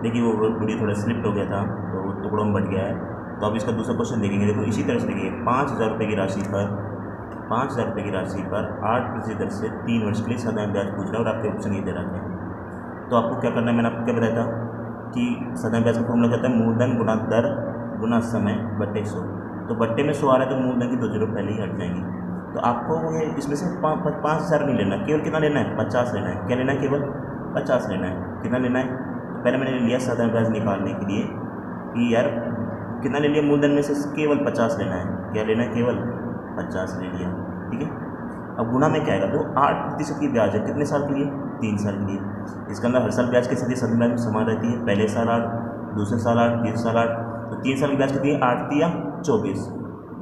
देखिए वो वीडियो थोड़ा स्लिप हो गया था तो टुकड़ों में बट गया है। तो अब इसका दूसरा क्वेश्चन देखेंगे। देखो इसी तरह से देखिए 5,000 रुपये की राशि पर 5,000 रुपये की राशि पर 8% दर से 3 वर्ष के लिए साधारण ब्याज पूछ रहा है और आपके ऑप्शन ये दे रखे हैं। तो आपको क्या करना है, मैंने आपको क्या बताया था कि साधारण ब्याज का फॉर्मूला कहता है मूलधन गुणा दर गुणा समय बट्टे 100। तो बट्टे में 100 आ रहा है तो मूलधन की 2 जीरो पहले ही हट जाएंगी। तो आपको ये इसमें से 5,000 नहीं लेना, केवल कितना लेना है, 50 लेना है। क्या लेना है, केवल 50 लेना है। कितना लेना है, तो पहले मैंने लिया साधारण ब्याज निकालने के लिए कि यार कितना ले लिया, मूलधन में से केवल 50 लेना है। क्या लेना है, केवल 50 ले लिया, ठीक है। अब गुणा में क्या आएगा, तो 8% की ब्याज है, कितने साल के लिए, 3 साल के लिए। इसके अंदर हर साल ब्याज के साथ ही साधारण ब्याज में समान रहती है। पहले साल 8, दूसरे साल 8, तीसरे साल 8। तो 3 साल की ब्याज कितनी है, 8 या 24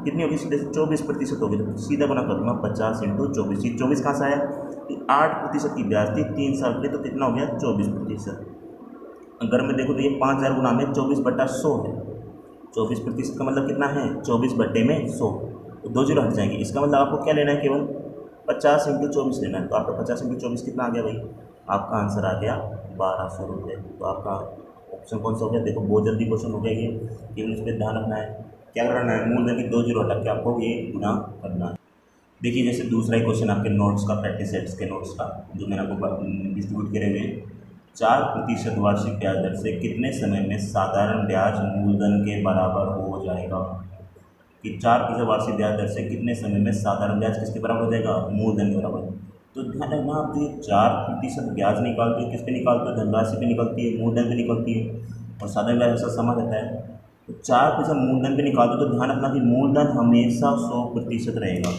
कितनी होगी, सीधे 24% होगी। तो सीधा गुना कर दूँगा 50 × 24। ये 24 कहाँ से आया कि 8% की ब्याज थी 3 साल के लिए, तो कितना हो गया 24%। अगर मैं देखूँ तो ये 5,000 गुना में 24/100 है। 24% का मतलब कितना है, 24/100। तो 2 जीरो हट जाएंगे। इसका मतलब आपको क्या लेना है, केवल 50 × 24 लेना है। तो आपका 50 × 24 कितना आ गया भाई, आपका आंसर आ गया 1,200 रुपये। तो आपका ऑप्शन कौन सा हो गया, देखो बहुत जल्दी क्वेश्चन हो गया ये, केवल इस पर ध्यान रखना है। क्या करना है, मूलधन की 2 जीरो हटा के आपको ये गुना करना है। देखिए जैसे दूसरा ही क्वेश्चन आपके नोट्स का, प्रैक्टिस सेट्स के नोट्स का जो मैंने आपको डिस्ट्रीब्यूट करे हुए हैं। 4% वार्षिक ब्याज दर से कितने समय में साधारण ब्याज मूलधन के बराबर हो जाएगा। कि 4% वार्षिक ब्याज दर से कितने समय में साधारण ब्याज किसके बराबर हो जाएगा, मूलधन के बराबर। तो ध्यान रखना आप, ये 4% ब्याज निकालते हो किस पे निकालते हो, धनराशि पे निकलती है, मूलधन पे निकलती है। और साधारण ब्याज ऐसा समा रहता है। तो 4% मूलधन पे निकालते हो तो ध्यान रखना कि मूलधन हमेशा 100% रहेगा।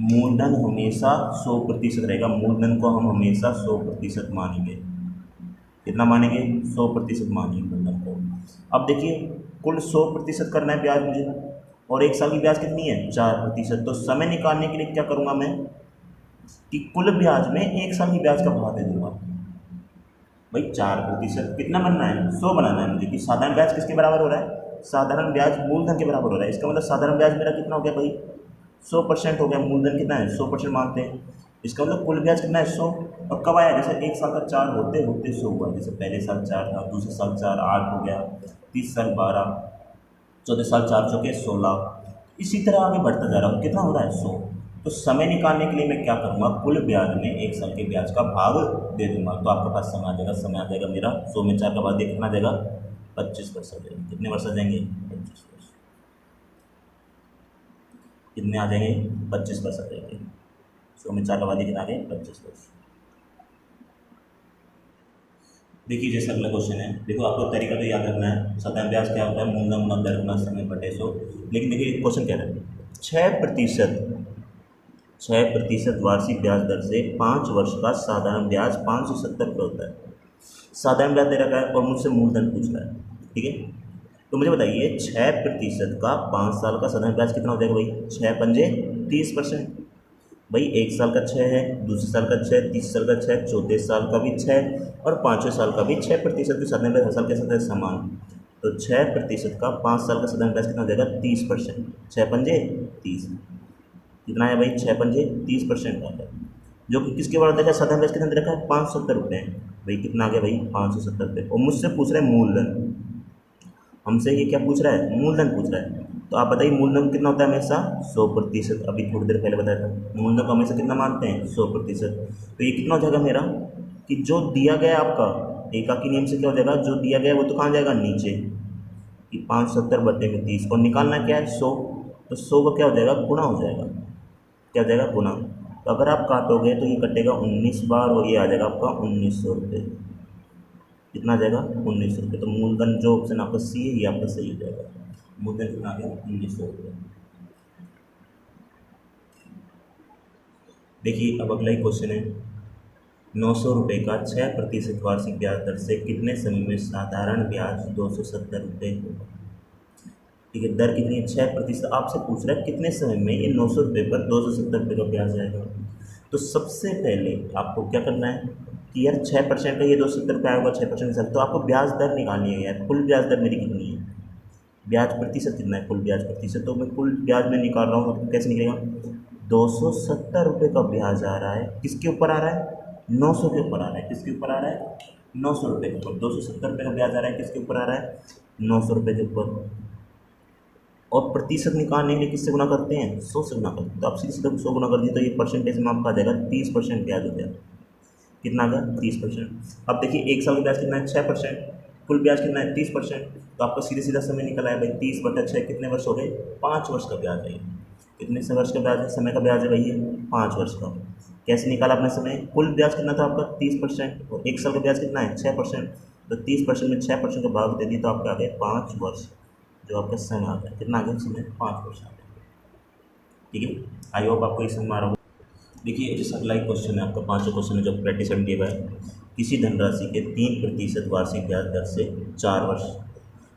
मूलधन हमेशा 100% रहेगा। मूलधन को हम हमेशा 100% मानेंगे। कितना मानेंगे, 100% मानेंगे मूलधन को। अब देखिए कुल 100% करना है ब्याज मुझे, और 1 साल की ब्याज कितनी है, 4%। तो समय निकालने के लिए क्या करूँगा मैं कि कुल ब्याज में 1 साल की ब्याज का भाग दे दूँगा। भाई 4% कितना बनना है, 100 बनाना है मुझे। कि साधारण ब्याज किसके बराबर हो रहा है, साधारण ब्याज मूलधन के बराबर हो रहा है। इसका मतलब साधारण ब्याज मेरा कितना हो गया भाई, 100% हो गया। मूलधन कितना है, 100% मानते हैं। इसका मतलब कुल ब्याज कितना है, 100। और कब आया, जैसे 1 साल का 4 होते होते 100 हुआ। जैसे पहले साल 4 था, दूसरे साल 4, 8 हो गया, तीसरे साल 12, चौथे साल 4 चौके 16। इसी तरह आगे बढ़ता जा रहा हूँ, कितना हो रहा है, 100। तो समय निकालने के लिए मैं क्या करूँगा, कुल ब्याज में 1 साल के ब्याज का भाग दे दूंगा। तो आपके पास समय आ जाएगा, समय आ जाएगा मेरा 100 में 4 का भाग दे कितना आ जाएगा, 25 वर्ष आ जाएगा। कितने वर्ष आ जाएंगे, 25 वर्ष। कितने आ जाएंगे, 25 वर्ष आ जाएंगे। 100 में 4 का भाग दे कितना आ गए, 25 वर्ष। देखिए जैसे अगला क्वेश्चन है, देखो आपको तरीका तो याद रखना है। साधारण ब्याज क्या होता है, मूलधन गुणा दर गुणा समय बटे 100। लेकिन देखिए क्वेश्चन क्या है, 6% वार्षिक ब्याज दर से 5 वर्ष का साधारण ब्याज 570 रुपये होता है। साधारण ब्याज दे रखा है और मुझसे मूलधन पूछ रहा है, ठीक है। तो मुझे बताइए 6% का 5 साल का साधारण ब्याज कितना हो जाएगा भाई, 6 पंजे 30%। भाई 1 साल का 6 है, दूसरे साल का 6, तीसरे साल का 6, चौथे साल का भी 6 और 5वें साल का भी 6% के साधारण ब्याज हर साल के साथ समान। तो 6% का 5 साल का साधारण ब्याज कितना हो जाएगा, 30%। 6 पंजे 30 कितना है भाई, 6 पंजे 30% आता है। जो कि किसके बराबर देखा है, साधारण ब्याज कितना दे रखा है, 570 रुपये। भाई कितना आ गया भाई, 570 रुपये। और मुझसे पूछ रहे हैं मूलधन, हमसे ये क्या पूछ रहा है, मूलधन पूछ रहा है। तो आप बताइए मूलधन कितना होता है, हमेशा 100%। अभी थोड़ी देर पहले बताया था मूलधन को हमेशा कितना मानते हैं, 100%। तो ये कितना हो जाएगा मेरा कि जो दिया गया आपका एकाकी नियम से क्या हो जाएगा, जो दिया गया वो तो कहाँ जाएगा, नीचे। कि 570/30 और निकालना क्या है, 100। तो 100 का क्या हो जाएगा, गुणा हो जाएगा। क्या हो जाएगा, गुणा। तो अगर आप काटोगे तो ये कटेगा 19 बार और ये आ जाएगा आपका 1900 रुपये। कितना आ जाएगा, 1900 रुपये। तो मूलधन जो ऑप्शन आपका सी है ये आपका सही हो जाएगा। मूलधन कितना आ गया, 1900 रुपये। देखिए अब अगला ही क्वेश्चन है, 900 रुपये का 6% वार्षिक ब्याज दर से कितने समय में साधारण ब्याज 270 रुपये होगा। ठीक है, दर कितनी है, 6%। आपसे पूछ रहा है कितने समय में ये 900 रुपये पर 270 रुपये का ब्याज आएगा। तो सबसे पहले आपको क्या करना है कि यार 6% का ये 270 रुपये आएगा, 6% सर। तो आपको ब्याज दर निकालनी है यार, कुल ब्याज दर मेरी कितनी है, ब्याज प्रतिशत कितना है, कुल ब्याज प्रतिशत। तो मैं कुल ब्याज में निकाल रहा हूँ, तो कैसे निकलेगा, 270 रुपये का ब्याज आ रहा है, किसके ऊपर आ रहा है, 900 के ऊपर आ रहा है। किसके ऊपर आ रहा है, 900 रुपये के ऊपर 270 रुपये का ब्याज आ रहा है, किसके ऊपर आ रहा है? 900 रुपये के ऊपर। और प्रतिशत निकालने के लिए किससे गुना करते हैं? 100 से गुना करते हैं। तो आप सीधे सीधे 100 गुना कर दिए तो ये परसेंटेज में आपका आ जाएगा 30% ब्याज हो गया। कितना आ गया? 30%। अब देखिए 1 साल का ब्याज कितना है? 6%। कुल ब्याज कितना है? 30%। तो आपका सीधे सीधा समय निकला है भाई 30/6 कितने वर्ष हो गए? 5 वर्ष का ब्याज है। कितने से वर्ष का ब्याज है? समय का ब्याज है भाई ये 5 वर्ष का। कैसे निकाला आपने समय? कुल ब्याज कितना था आपका? 30%। और 1 साल का ब्याज कितना है? 6%। तो 30% में 6% का भाग दे दिए तो आपका आ गया 5 वर्ष, जो आपका समय आ गया। कितना आ गया समय? 5 वर्ष आ गया। ठीक है, आई होप आपको ये समझ में आ रहा होगा। देखिए जैसा अगला एक क्वेश्चन है आपका, 5वां क्वेश्चन है जो प्रैक्टिस एंड दिया हुआ है। किसी धनराशि के 3% वार्षिक ब्याज दर से 4 वर्ष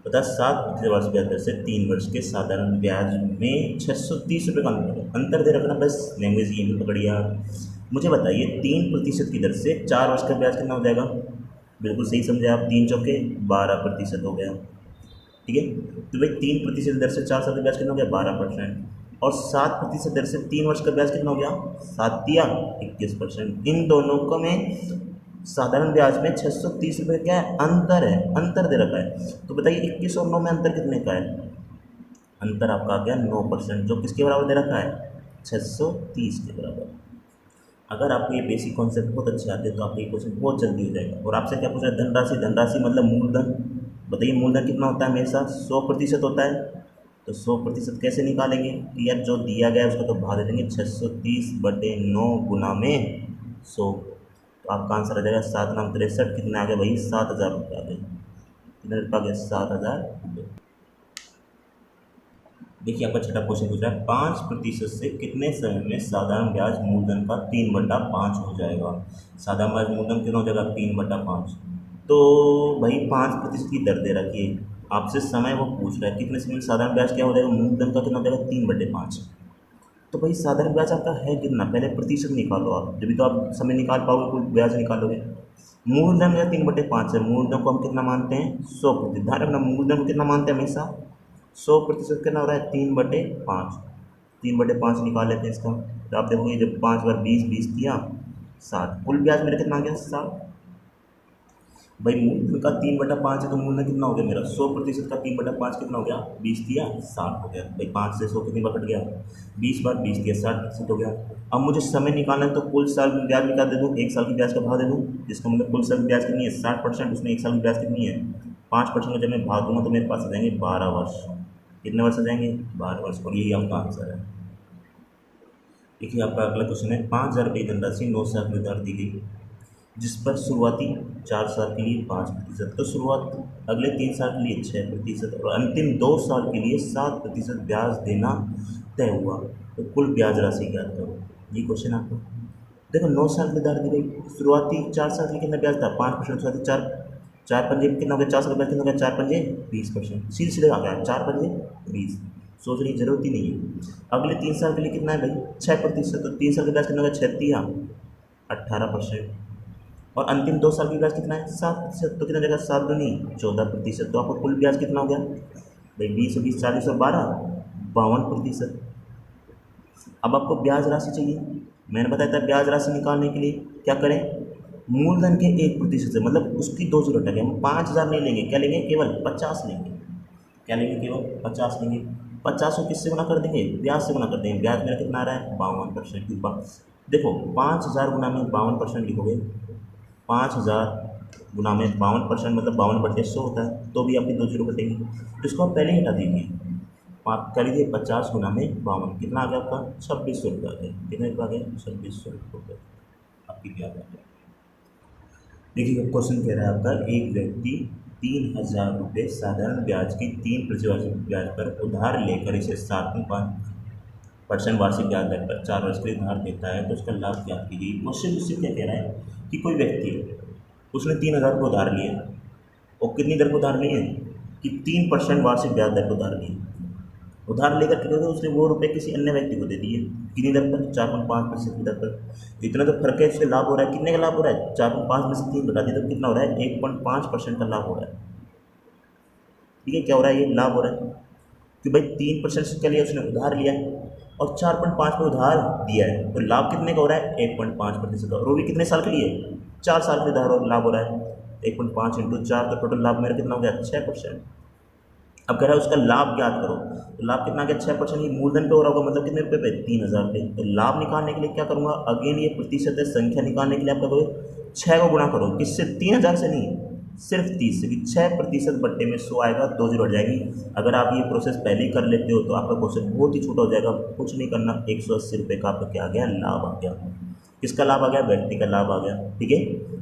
तथा 7% वार्षिक ब्याज दर से 3 वर्ष के साधारण ब्याज में 630 रुपये का अंतर दे रखना। बस लैंग्वेज ये भी पकड़िए आप। मुझे बताइए 3% की दर से 4 वर्ष का ब्याज कितना हो जाएगा? बिल्कुल सही समझे आप, 3 चौके 12% हो गया। ठीक है, तो भाई 3% दर से 4 साल का ब्याज कितना हो गया? 12%। और 7% दर से 3 वर्ष का ब्याज कितना हो गया? 7 या 21%। इन दोनों को में साधारण ब्याज में 630 रुपये क्या है? अंतर है, अंतर दे रखा है। तो बताइए 21 और 9 में अंतर कितने का है? अंतर आपका आ गया 9%, जो किसके बराबर दे रखा है? 630 के बराबर। अगर आपको ये बेसिक कॉन्सेप्ट बहुत अच्छे आते हैं तो आपको ये क्वेश्चन बहुत जल्दी हो जाएगा। और आपसे क्या पूछ रहा है? धनराशि। धनराशि मतलब मूलधन। बताइए मूलधन कितना होता है? हमेशा 100% होता है। तो 100% कैसे निकालेंगे कि यार जो दिया गया है उसका तो भाग दे देंगे 630/9 गुना में 100। तो आपका आंसर आ जाएगा 7 9 63। कितने आ गए भाई? 7,000 रुपये आ गए। कितने रुपये आ गए? 7,000 रुपये। देखिए आपका छठा क्वेश्चन पूछ रहा है 5% से कितने समय में साधारण ब्याज मूलधन का 3/5 हो जाएगा? साधारण ब्याज मूलधन कितना हो जाएगा? 3/5। तो भाई 5% की दर दे रखी है, आपसे समय वो पूछ रहा है कितने समय में साधारण ब्याज क्या हो जाएगा? मूलधन का कितना हो जाएगा? 3/5। तो भाई साधारण ब्याज आपका है कितना? पहले प्रतिशत निकालो आप, जब भी तो आप समय निकाल पाओगे कोई ब्याज निकालोगे। मूलधन या 3/5 है। मूलधन को हम कितना मानते हैं? 100%। ध्यान रखना मूलधन को कितना मानते हैं हमेशा? 100% कितना हो रहा है? 3/5। 3/5 निकाल लेते हैं इसका। तो आप देखोगे जब 5 बार 20 20 किया 60। कुल ब्याज मेरा कितना आ गया? 60। भाई मूलधन का 3/5 है तो मूलधन कितना हो गया मेरा? 100% का 3/5 कितना हो गया? 20 दिया 60 हो गया। भाई 5 से 100 कितनी बार कट गया? 20 बार 20 दिया 60% हो गया। अब मुझे समय निकालना है तो कुल साल में ब्याज निकाल दे दूँ, 1 साल की ब्याज का भाग दे दूँ, जिसका मतलब कुल साल की ब्याज कितनी है? 60%। उसमें 1 साल की ब्याज कितनी है? 5% का जब मैं भाग दूंगा तो मेरे पास आ जाएंगे 12 वर्ष। कितने वर्ष आ जाएंगे? 12 वर्ष। और यही आपका आंसर है। देखिए आपका अगला क्वेश्चन है 5,000 रुपये की धनराशि 9 साल में उधार दी गई, जिस पर शुरुआती 4 साल के लिए 5%, तो शुरुआत अगले 3 साल के लिए 6% और अंतिम 2 साल के लिए 7% ब्याज देना तय हुआ। तो कुल ब्याज राशि ज्ञात करो। ये क्वेश्चन आपको देखो 9 साल की उधार दी गई, शुरुआती 4 साल के लिए कितना ब्याज था? 5%। शुरुआती 4 पंजे कितना हो गया? 4 साल का ब्याज कितना हो गया? 4 पंजे 20%। सीधे सीधे आ गया 4 पंजे 20। सोचने की जरूरत ही नहीं है। अगले 3 साल के लिए कितना है भाई? 6%। तो 3 साल का ब्याज कितना हो गया? 6 या 18%। और अंतिम 2 साल की ब्याज कितना है? 7%। तो कितना जगह? 7 दूनी 14%। तो आपका कुल ब्याज कितना हो गया भाई? 20 और 20 40 और 12 52%। अब आपको ब्याज राशि चाहिए। मैंने बताया था ब्याज राशि निकालने के लिए क्या करें? मूलधन के 1% से, मतलब उसकी 2 जीरो टके हम 5,000 नहीं लेंगे, क्या लेंगे? केवल 50 लेंगे। क्या लेंगे? केवल 50 लेंगे। 50 को किससे गुना कर देंगे? ब्याज से गुना कर देंगे। ब्याज मेरा कितना आ रहा है? 52%। देखो 5,000 गुना में 52% लिखोगे, 5,000 गुना में 52% मतलब 52/100 होता है, तो भी आपकी 2 जीरो कटेंगे। तो इसको आप पहले ही हटा दीजिए। आप कर लीजिए 50 गुना में 52, कितना आ गया आपका? 2600 रुपये आ गया। कितने रुपये आ गए? 2600 रुपये आपकी ब्याज आ गया। देखिए क्वेश्चन कह रहा है आपका एक व्यक्ति 3,000 रुपये साधारण ब्याज की 3% ब्याज पर उधार लेकर इसे 7.5% वार्षिक ब्याज दर पर 4 वर्ष के लिए उधार देता है, तो उसका लाभ ज्ञात कीजिए। क्वेश्चन उससे क्या कह रहा है कि कोई व्यक्ति है, उसने 3,000 रुपये उधार लिए और कितनी दर पर उधार लिए? कि 3% वार्षिक ब्याज दर पर उधार लिए। उधार लेकर के उसने वो रुपये किसी अन्य व्यक्ति को दे दिए, कितनी दर पर? 4.5% की दर पर। इतना तो फर्क है, इससे लाभ हो रहा है। कितने का लाभ हो रहा है? 4.5 में से 3 घटा दिए तो कितना हो रहा है? 1.5% का लाभ हो रहा है। ठीक है, क्या हो रहा है? ये लाभ हो रहा है कि भाई 3% से क्या लिया उसने? उधार लिया और 4.5 पर उधार दिया है, तो लाभ कितने का हो रहा है? 1.5% का। और वो भी कितने साल के लिए? 4 साल के उधार और लाभ हो रहा है। 1.5 इंटू 4 का टोटल लाभ मेरा कितना हो गया 6%। अब कह रहा है उसका लाभ ज्ञात करो, तो लाभ कितना गया 6%, ये मूलधन पे हो रहा होगा, मतलब कितने रुपए पे 3000 रुपये। तो लाभ निकालने के लिए क्या करूँगा, अगेन ये प्रतिशत है, संख्या निकालने के लिए आप क्या करोगे 6 को गुणा करो, किससे 3000 से नहीं, सिर्फ 30 से, कि 6% बट्टे में 100 आएगा, 2 जीरो हट जाएगी। अगर आप ये प्रोसेस पहले ही कर लेते हो तो आपका क्वेश्चन बहुत ही छोटा हो जाएगा, कुछ नहीं करना, 180 रुपये का आपका क्या आ गया लाभ आ गया। किसका लाभ आ गया, व्यक्ति का लाभ आ गया। ठीक है।